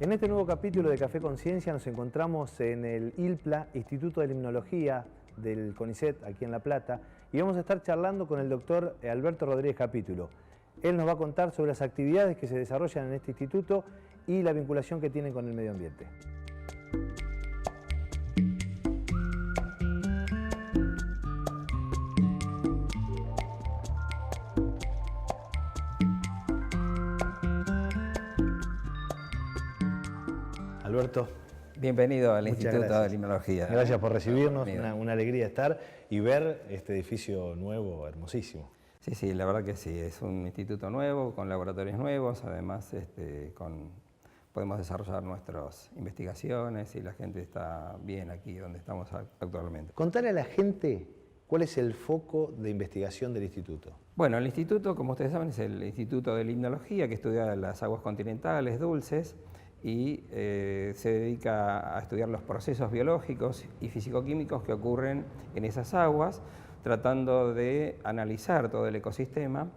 En este nuevo capítulo de Café Conciencia nos encontramos en el ILPLA, Instituto de Limnología del CONICET, aquí en La Plata, y vamos a estar charlando con el doctor Alberto Rodríguez Capítulo. Él nos va a contar sobre las actividades que se desarrollan en este instituto y la vinculación que tienen con el medio ambiente. Alberto. Bienvenido al Instituto de Limnología. Gracias por recibirnos, una alegría estar y ver este edificio nuevo, hermosísimo. Sí, la verdad que sí, es un instituto nuevo, con laboratorios nuevos, además podemos desarrollar nuestras investigaciones y la gente está bien aquí donde estamos actualmente. Contale a la gente cuál es el foco de investigación del instituto. Bueno, el instituto, como ustedes saben, es el Instituto de Limnología que estudia las aguas continentales dulces y se dedica a estudiar los procesos biológicos y físico-químicos que ocurren en esas aguas, tratando de analizar todo el ecosistema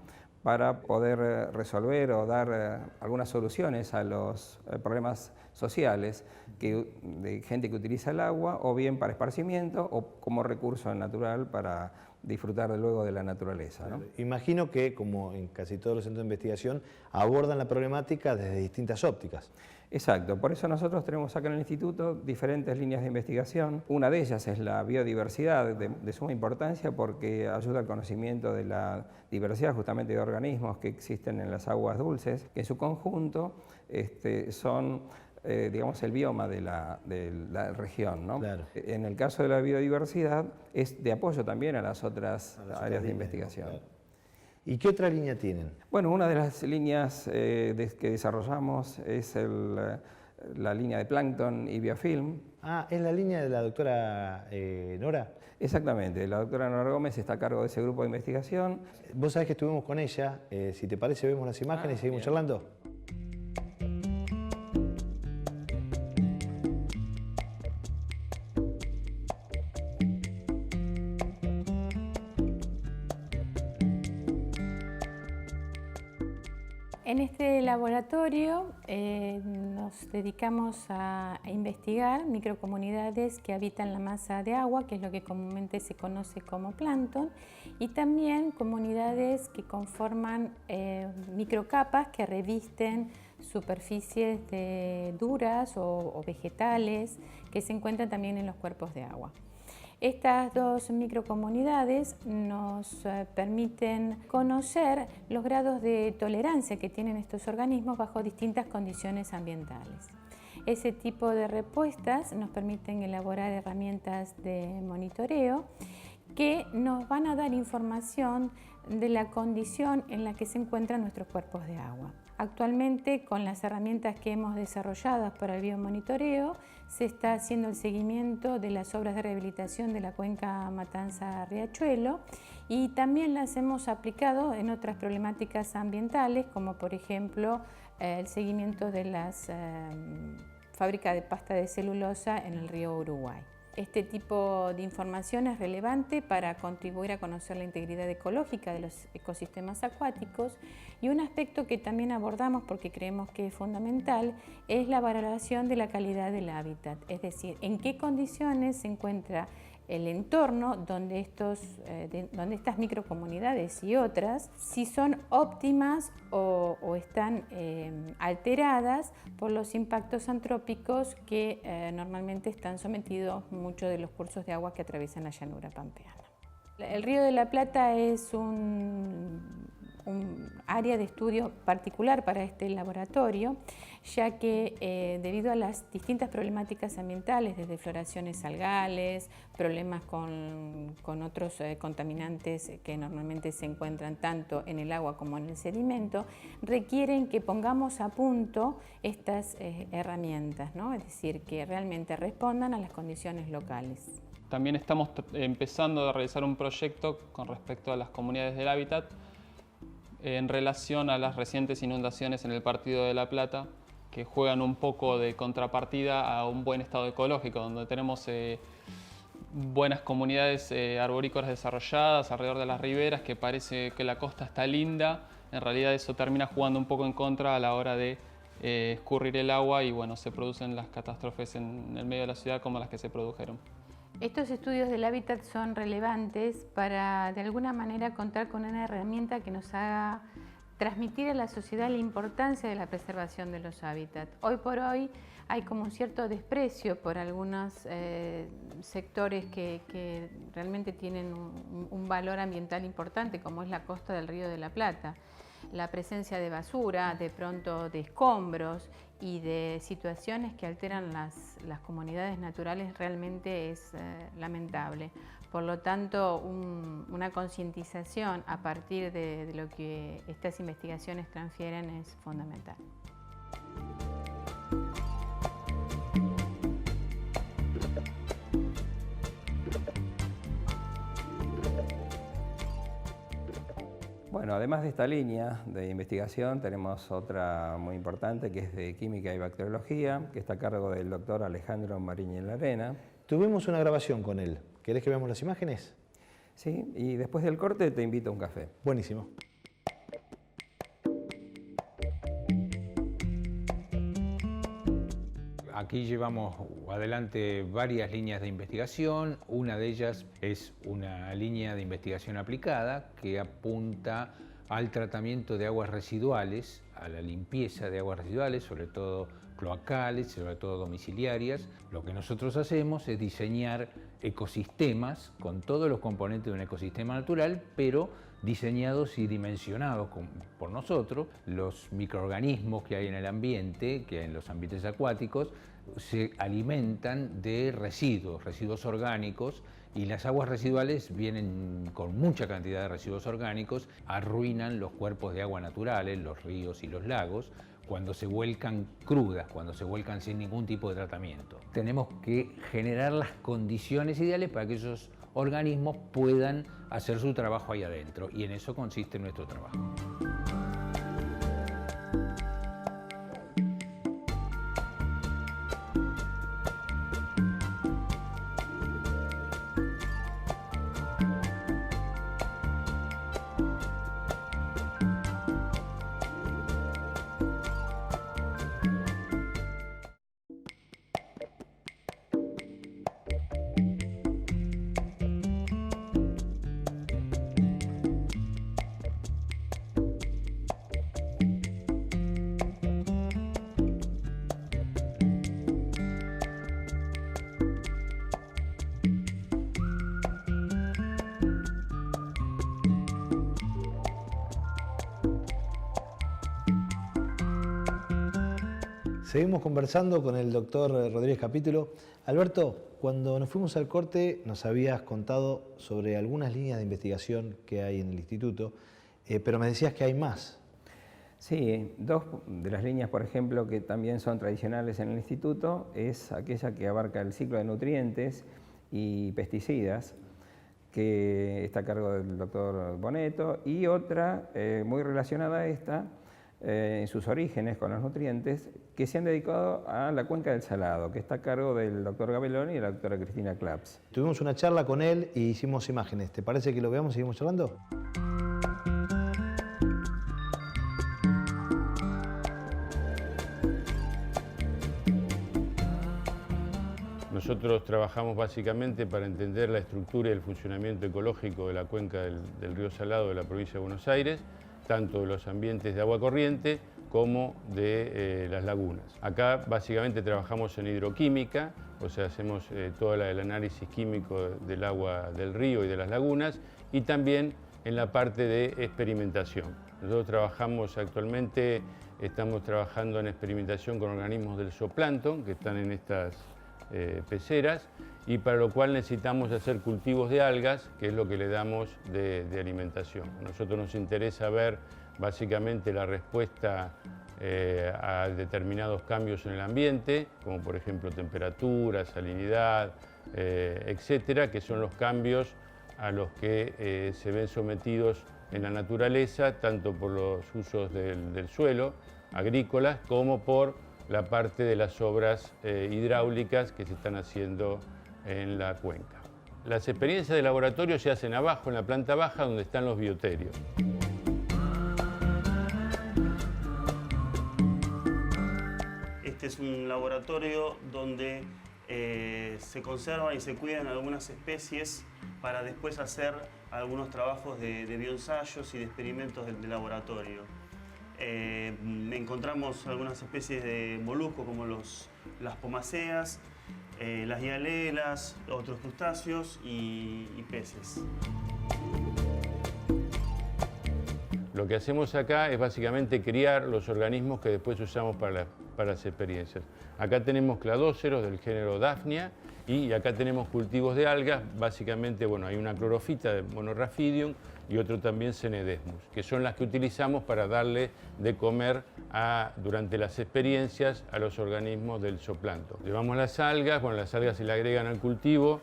para poder resolver o dar algunas soluciones a los problemas sociales de gente que utiliza el agua, o bien para esparcimiento o como recurso natural para disfrutar luego de la naturaleza, ¿no? Imagino que, como en casi todos los centros de investigación, abordan la problemática desde distintas ópticas. Exacto, por eso nosotros tenemos acá en el instituto diferentes líneas de investigación. Una de ellas es la biodiversidad, de suma importancia porque ayuda al conocimiento de la diversidad justamente de organismos que existen en las aguas dulces, que en su conjunto son digamos, el bioma de la región, ¿no? Claro. En el caso de la biodiversidad es de apoyo también a las otras áreas de investigación. Claro. ¿Y qué otra línea tienen? Bueno, una de las líneas que desarrollamos es la línea de plancton y biofilm. Ah, ¿es la línea de la doctora Nora? Exactamente, la doctora Nora Gómez está a cargo de ese grupo de investigación. Vos sabés que estuvimos con ella, si te parece vemos las imágenes y seguimos bien. charlando. En este laboratorio nos dedicamos a investigar microcomunidades que habitan la masa de agua, que es lo que comúnmente se conoce como plancton, y también comunidades que conforman microcapas que revisten superficies duras o vegetales que se encuentran también en los cuerpos de agua. Estas dos microcomunidades nos permiten conocer los grados de tolerancia que tienen estos organismos bajo distintas condiciones ambientales. Ese tipo de respuestas nos permiten elaborar herramientas de monitoreo que nos van a dar información de la condición en la que se encuentran nuestros cuerpos de agua. Actualmente, con las herramientas que hemos desarrollado para el biomonitoreo, se está haciendo el seguimiento de las obras de rehabilitación de la cuenca Matanza-Riachuelo y también las hemos aplicado en otras problemáticas ambientales, como por ejemplo el seguimiento de las fábricas de pasta de celulosa en el río Uruguay. Este tipo de información es relevante para contribuir a conocer la integridad ecológica de los ecosistemas acuáticos, y un aspecto que también abordamos porque creemos que es fundamental es la valoración de la calidad del hábitat, es decir, en qué condiciones se encuentra el entorno donde estas microcomunidades y otras, si son óptimas o están alteradas por los impactos antrópicos que normalmente están sometidos muchos de los cursos de agua que atraviesan la llanura pampeana. El Río de la Plata es un área de estudio particular para este laboratorio, ya que debido a las distintas problemáticas ambientales, desde floraciones algales, problemas con otros contaminantes que normalmente se encuentran tanto en el agua como en el sedimento, requieren que pongamos a punto estas herramientas, ¿no? Es decir, que realmente respondan a las condiciones locales. También estamos empezando a realizar un proyecto con respecto a las comunidades del hábitat en relación a las recientes inundaciones en el Partido de La Plata, que juegan un poco de contrapartida a un buen estado ecológico, donde tenemos buenas comunidades arborícolas desarrolladas alrededor de las riberas, que parece que la costa está linda. En realidad eso termina jugando un poco en contra a la hora de escurrir el agua y bueno, se producen las catástrofes en el medio de la ciudad como las que se produjeron. Estos estudios del hábitat son relevantes para de alguna manera contar con una herramienta que nos haga transmitir a la sociedad la importancia de la preservación de los hábitats. Hoy por hoy hay como un cierto desprecio por algunos sectores que realmente tienen un valor ambiental importante, como es la costa del Río de la Plata. La presencia de basura, de pronto de escombros y de situaciones que alteran las comunidades naturales realmente es lamentable. Por lo tanto, una concientización a partir de lo que estas investigaciones transfieren es fundamental. Bueno, además de esta línea de investigación, tenemos otra muy importante que es de química y bacteriología, que está a cargo del doctor Alejandro Mariñez Larena. Tuvimos una grabación con él. ¿Querés que veamos las imágenes? Sí, y después del corte te invito a un café. Buenísimo. Aquí llevamos adelante varias líneas de investigación. Una de ellas es una línea de investigación aplicada que apunta al tratamiento de aguas residuales, a la limpieza de aguas residuales, sobre todo cloacales, sobre todo domiciliarias. Lo que nosotros hacemos es diseñar ecosistemas con todos los componentes de un ecosistema natural, pero diseñados y dimensionados por nosotros. Los microorganismos que hay en el ambiente, que hay en los ambientes acuáticos, se alimentan de residuos orgánicos, y las aguas residuales vienen con mucha cantidad de residuos orgánicos, arruinan los cuerpos de agua naturales, los ríos y los lagos, cuando se vuelcan crudas, cuando se vuelcan sin ningún tipo de tratamiento. Tenemos que generar las condiciones ideales para que esos organismos puedan hacer su trabajo ahí adentro, y en eso consiste nuestro trabajo. Seguimos conversando con el doctor Rodríguez Capítulo. Alberto, cuando nos fuimos al corte nos habías contado sobre algunas líneas de investigación que hay en el instituto, pero me decías que hay más. Sí, dos de las líneas, por ejemplo, que también son tradicionales en el instituto, es aquella que abarca el ciclo de nutrientes y pesticidas, que está a cargo del doctor Boneto, y otra muy relacionada a esta, en sus orígenes con los nutrientes, que se han dedicado a la cuenca del Salado, que está a cargo del doctor Gabelloni y la doctora Cristina Claps. Tuvimos una charla con él y hicimos imágenes. ¿Te parece que lo veamos y seguimos charlando? Nosotros trabajamos básicamente para entender la estructura y el funcionamiento ecológico de la cuenca del río Salado de la provincia de Buenos Aires, tanto de los ambientes de agua corriente como de las lagunas. Acá básicamente trabajamos en hidroquímica, o sea, hacemos todo el análisis químico del agua del río y de las lagunas, y también en la parte de experimentación. Nosotros trabajamos actualmente, estamos trabajando en experimentación con organismos del zooplancton que están en estas peceras, y para lo cual necesitamos hacer cultivos de algas, que es lo que le damos de alimentación. A nosotros nos interesa ver básicamente la respuesta a determinados cambios en el ambiente, como por ejemplo temperatura, salinidad, etcétera, que son los cambios a los que se ven sometidos en la naturaleza, tanto por los usos del suelo, agrícolas, como por la parte de las obras hidráulicas que se están haciendo en la cuenca. Las experiencias de laboratorio se hacen abajo, en la planta baja, donde están los bioterios. es un laboratorio donde se conservan y se cuidan algunas especies para después hacer algunos trabajos de bioensayos y de experimentos de laboratorio. Encontramos algunas especies de moluscos como las pomaceas, las hialelas, otros crustáceos y peces. Lo que hacemos acá es básicamente criar los organismos que después usamos para las experiencias. Acá tenemos cladóceros del género Daphnia y acá tenemos cultivos de algas, básicamente, bueno, hay una clorofita de Monorrhafidium y otro también Cenedesmus, que son las que utilizamos para darle de comer durante las experiencias a los organismos del zooplancton. Llevamos las algas, bueno, las algas se le agregan al cultivo,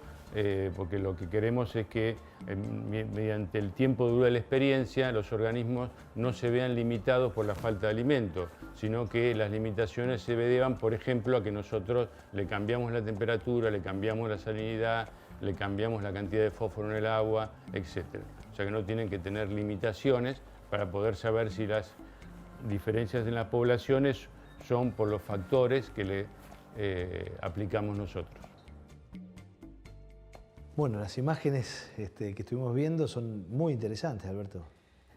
porque lo que queremos es que mediante el tiempo duro de la experiencia los organismos no se vean limitados por la falta de alimento, sino que las limitaciones se deban, por ejemplo, a que nosotros le cambiamos la temperatura, le cambiamos la salinidad, le cambiamos la cantidad de fósforo en el agua, etc. O sea que no tienen que tener limitaciones para poder saber si las diferencias en las poblaciones son por los factores que le aplicamos nosotros. Bueno, las imágenes que estuvimos viendo son muy interesantes, Alberto.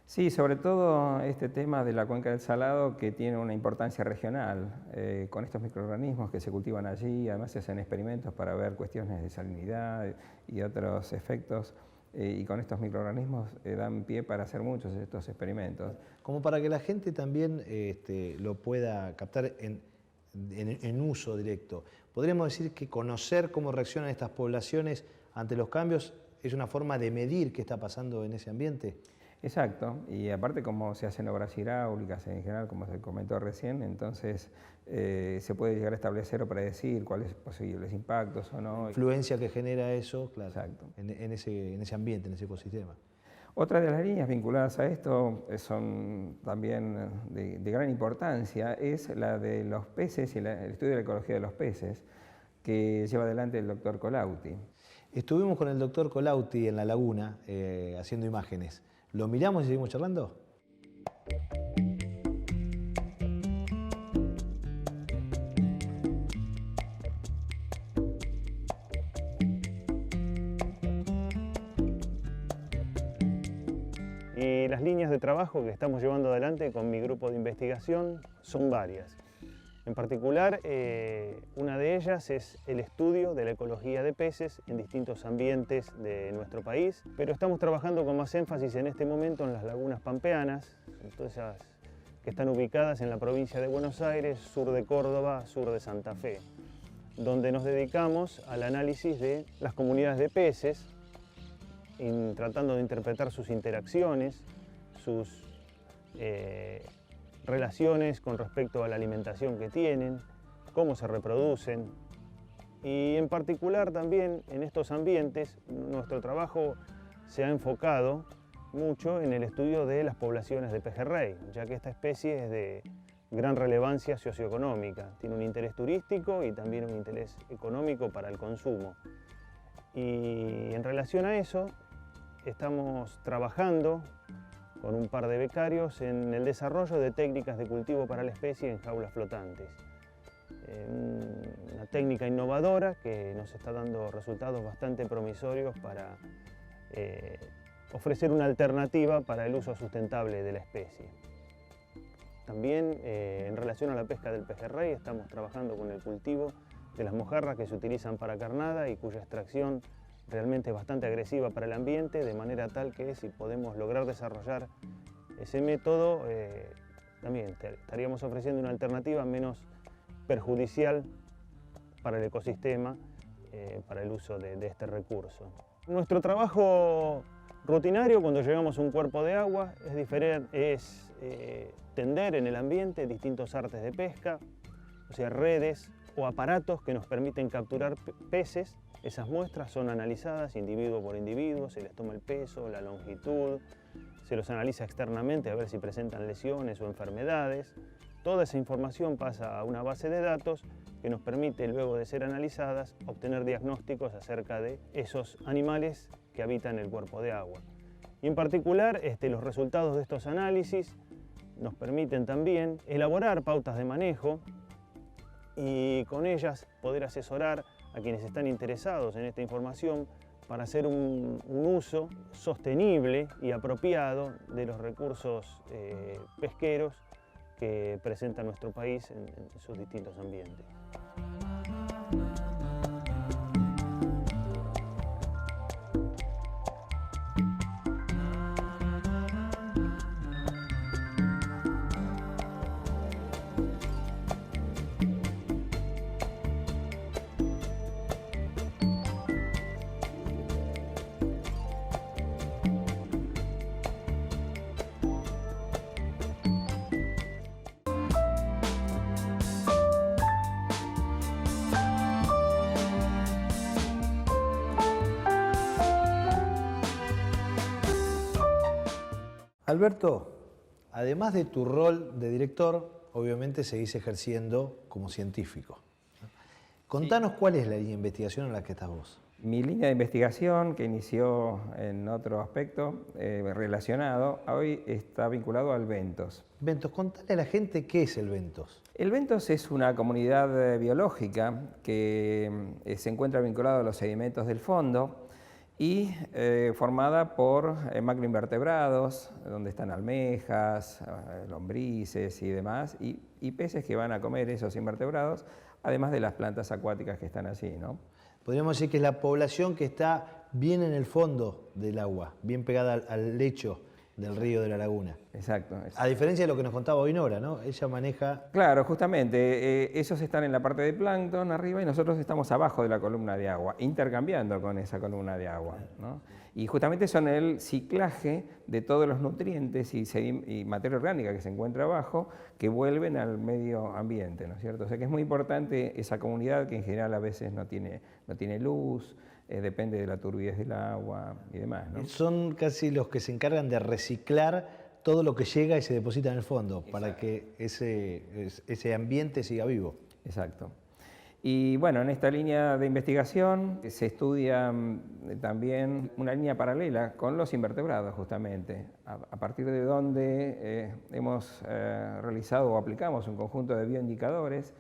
Sí, sobre todo este tema de la cuenca del Salado, que tiene una importancia regional, con estos microorganismos que se cultivan allí. Además se hacen experimentos para ver cuestiones de salinidad y otros efectos, y con estos microorganismos dan pie para hacer muchos de estos experimentos. Como para que la gente también lo pueda captar en uso directo. ¿Podríamos decir que conocer cómo reaccionan estas poblaciones ante los cambios es una forma de medir qué está pasando en ese ambiente? Exacto, y aparte como se hacen obras hidráulicas en general, como se comentó recién, entonces se puede llegar a establecer o predecir cuáles posibles impactos o no. La influencia que genera eso, claro, exacto, en ese ambiente, en ese ecosistema. Otra de las líneas vinculadas a esto son también de gran importancia, es la de los peces y el estudio de la ecología de los peces, que lleva adelante el doctor Colautti. Estuvimos con el doctor Colautti en la laguna haciendo imágenes. ¿Lo miramos y seguimos charlando? Y las líneas de trabajo que estamos llevando adelante con mi grupo de investigación son varias. En particular, una de ellas es el estudio de la ecología de peces en distintos ambientes de nuestro país, pero estamos trabajando con más énfasis en este momento en las lagunas pampeanas, todas esas que están ubicadas en la provincia de Buenos Aires, sur de Córdoba, sur de Santa Fe, donde nos dedicamos al análisis de las comunidades de peces, tratando de interpretar sus interacciones, sus relaciones con respecto a la alimentación que tienen, cómo se reproducen. Y en particular también en estos ambientes nuestro trabajo se ha enfocado mucho en el estudio de las poblaciones de pejerrey, ya que esta especie es de gran relevancia socioeconómica. Tiene un interés turístico y también un interés económico para el consumo. Y en relación a eso estamos trabajando con un par de becarios en el desarrollo de técnicas de cultivo para la especie en jaulas flotantes. Una técnica innovadora que nos está dando resultados bastante promisorios para ofrecer una alternativa para el uso sustentable de la especie. También en relación a la pesca del pejerrey estamos trabajando con el cultivo de las mojarras que se utilizan para carnada y cuya extracción realmente es bastante agresiva para el ambiente, de manera tal que si podemos lograr desarrollar ese método, también estaríamos ofreciendo una alternativa menos perjudicial para el ecosistema, para el uso de este recurso. Nuestro trabajo rutinario cuando llegamos a un cuerpo de agua es tender en el ambiente distintos artes de pesca, o sea, redes o aparatos que nos permiten capturar peces. Esas muestras son analizadas individuo por individuo, se les toma el peso, la longitud, se los analiza externamente a ver si presentan lesiones o enfermedades. Toda esa información pasa a una base de datos que nos permite, luego de ser analizadas, obtener diagnósticos acerca de esos animales que habitan el cuerpo de agua. Y en particular, los resultados de estos análisis nos permiten también elaborar pautas de manejo y con ellas poder asesorar a quienes están interesados en esta información para hacer un uso sostenible y apropiado de los recursos pesqueros que presenta nuestro país en sus distintos ambientes. Alberto, además de tu rol de director, obviamente seguís ejerciendo como científico. Contanos cuál es la línea de investigación en la que estás vos. Mi línea de investigación, que inició en otro aspecto relacionado, hoy está vinculado al Ventos. Ventos, contale a la gente qué es el Ventos. El Ventos es una comunidad biológica que se encuentra vinculada a los sedimentos del fondo y formada por macroinvertebrados, donde están almejas, lombrices y demás, y peces que van a comer esos invertebrados, además de las plantas acuáticas que están allí, ¿no? Podríamos decir que es la población que está bien en el fondo del agua, bien pegada al lecho del río, de la laguna. Exacto. A diferencia de lo que nos contaba hoy Nora, ¿no? Ella maneja... Claro, justamente, ellos están en la parte de plancton arriba y nosotros estamos abajo de la columna de agua, intercambiando con esa columna de agua, ¿no? Y justamente son el ciclaje de todos los nutrientes y materia orgánica que se encuentra abajo, que vuelven al medio ambiente, ¿no es cierto? O sea que es muy importante esa comunidad que en general a veces no tiene luz, depende de la turbidez del agua y demás, ¿no? Son casi los que se encargan de reciclar todo lo que llega y se deposita en el fondo. Exacto. Para que ese ambiente siga vivo. Exacto. Y bueno, en esta línea de investigación se estudia también una línea paralela con los invertebrados, justamente, a partir de donde hemos realizado o aplicamos un conjunto de bioindicadores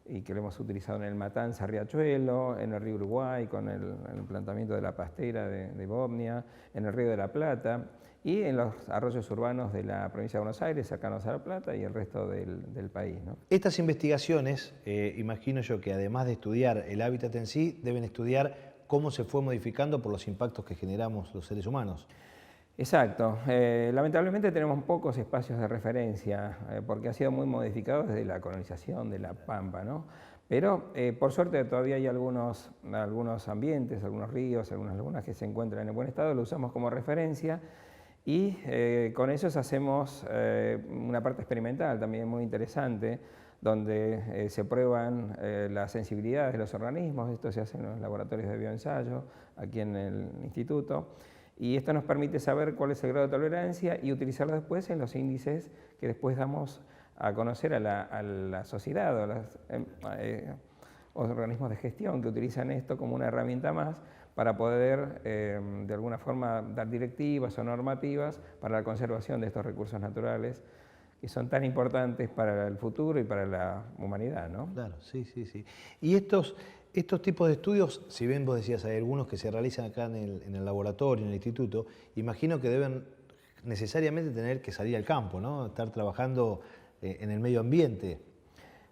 y que lo hemos utilizado en el Matanza Riachuelo, en el río Uruguay con el plantamiento de la pastera de Bobnia, en el río de la Plata y en los arroyos urbanos de la provincia de Buenos Aires, cercanos a La Plata y el resto del país, ¿no? Estas investigaciones, imagino yo que además de estudiar el hábitat en sí, deben estudiar cómo se fue modificando por los impactos que generamos los seres humanos. Exacto. Lamentablemente tenemos pocos espacios de referencia porque ha sido muy modificado desde la colonización de la Pampa, ¿no? Pero por suerte todavía hay algunos ambientes, algunos ríos, algunas lagunas que se encuentran en buen estado, lo usamos como referencia y con ellos hacemos una parte experimental también muy interesante, donde se prueban las sensibilidades de los organismos. Esto se hace en los laboratorios de bioensayo aquí en el instituto. Y esto nos permite saber cuál es el grado de tolerancia y utilizarlo después en los índices que después damos a conocer a la sociedad o a los organismos de gestión que utilizan esto como una herramienta más para poder de alguna forma dar directivas o normativas para la conservación de estos recursos naturales que son tan importantes para el futuro y para la humanidad, ¿no? Claro, sí, sí, sí. Y estos tipos de estudios, si bien vos decías, hay algunos que se realizan acá en el laboratorio, en el instituto, imagino que deben necesariamente tener que salir al campo, ¿no? Estar trabajando en el medio ambiente.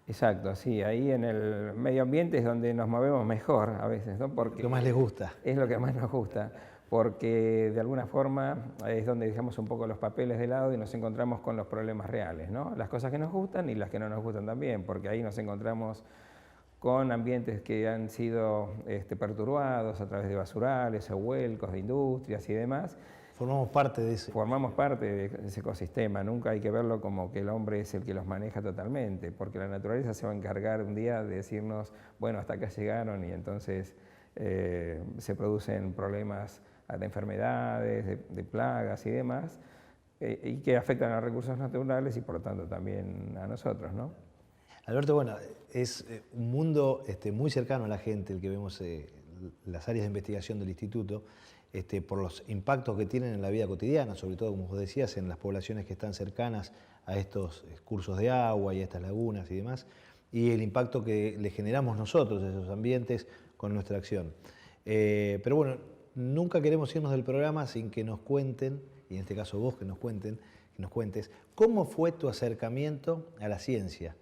Exacto, sí, ahí en el medio ambiente es donde nos movemos mejor a veces, ¿no? Porque lo que más les gusta. Es lo que más nos gusta, porque de alguna forma es donde dejamos un poco los papeles de lado y nos encontramos con los problemas reales, ¿no? Las cosas que nos gustan y las que no nos gustan también, porque ahí nos encontramos con ambientes que han sido perturbados a través de basurales o vuelcos de industrias y demás. Formamos parte de ese. Formamos parte de ese ecosistema, nunca hay que verlo como que el hombre es el que los maneja totalmente, porque la naturaleza se va a encargar un día de decirnos, bueno, hasta acá llegaron y entonces se producen problemas de enfermedades, de plagas y demás, y que afectan a los recursos naturales y por lo tanto también a nosotros, ¿no? Alberto, bueno, es un mundo muy cercano a la gente, el que vemos las áreas de investigación del instituto, por los impactos que tienen en la vida cotidiana, sobre todo, como vos decías, en las poblaciones que están cercanas a estos cursos de agua y a estas lagunas y demás. y el impacto que le generamos nosotros a esos ambientes con nuestra acción. Pero bueno, nunca queremos irnos del programa sin que nos cuenten, y en este caso vos que nos cuentes, ¿cómo fue tu acercamiento a la ciencia?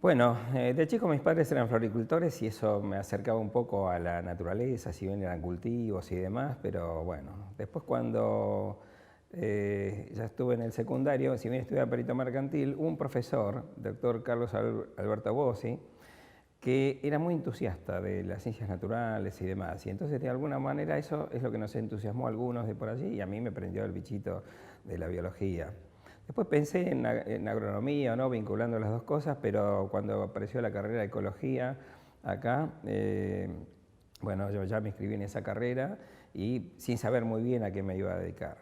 Bueno, de chico mis padres eran floricultores y eso me acercaba un poco a la naturaleza, si bien eran cultivos y demás, pero bueno, después cuando ya estuve en el secundario, si bien estudiaba perito mercantil, hubo un profesor, doctor Carlos Alberto Bossi, que era muy entusiasta de las ciencias naturales y demás, y entonces de alguna manera eso es lo que nos entusiasmó a algunos de por allí y a mí me prendió el bichito de la biología. Después pensé en agronomía, ¿no? Vinculando las dos cosas, pero cuando apareció la carrera de ecología acá, bueno, yo ya me inscribí en esa carrera y sin saber muy bien a qué me iba a dedicar.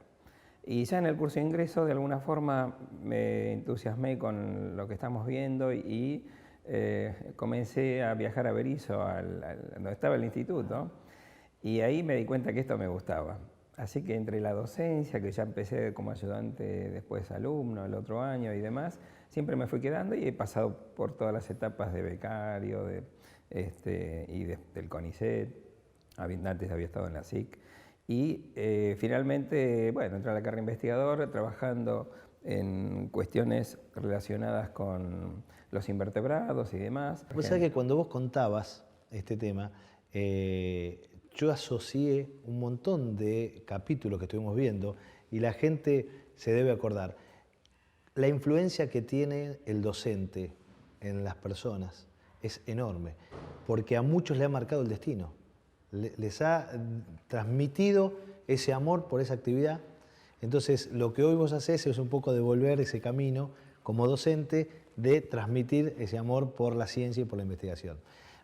Y ya en el curso de ingreso, de alguna forma, me entusiasmé con lo que estamos viendo y comencé a viajar a Berisso, donde estaba el instituto, y ahí me di cuenta que esto me gustaba. Así que entre la docencia, que ya empecé como ayudante, después alumno el otro año y demás, siempre me fui quedando y he pasado por todas las etapas de becario del CONICET, antes había estado en la SIC, y finalmente, bueno, entré a la carrera de investigador trabajando en cuestiones relacionadas con los invertebrados y demás. Vos sabés que cuando vos contabas este tema, yo asocié un montón de capítulos que estuvimos viendo y la gente se debe acordar. La influencia que tiene el docente en las personas es enorme, porque a muchos le ha marcado el destino. Les ha transmitido ese amor por esa actividad. Entonces, lo que hoy vos hacés es un poco devolver ese camino como docente de transmitir ese amor por la ciencia y por la investigación.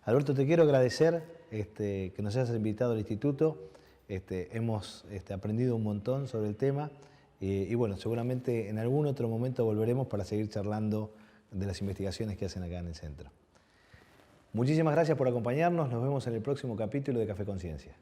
Alberto, te quiero agradecer que nos hayas invitado al instituto. Hemos aprendido un montón sobre el tema y bueno, seguramente en algún otro momento volveremos para seguir charlando de las investigaciones que hacen acá en el centro. Muchísimas gracias por acompañarnos. Nos vemos en el próximo capítulo de Café Conciencia.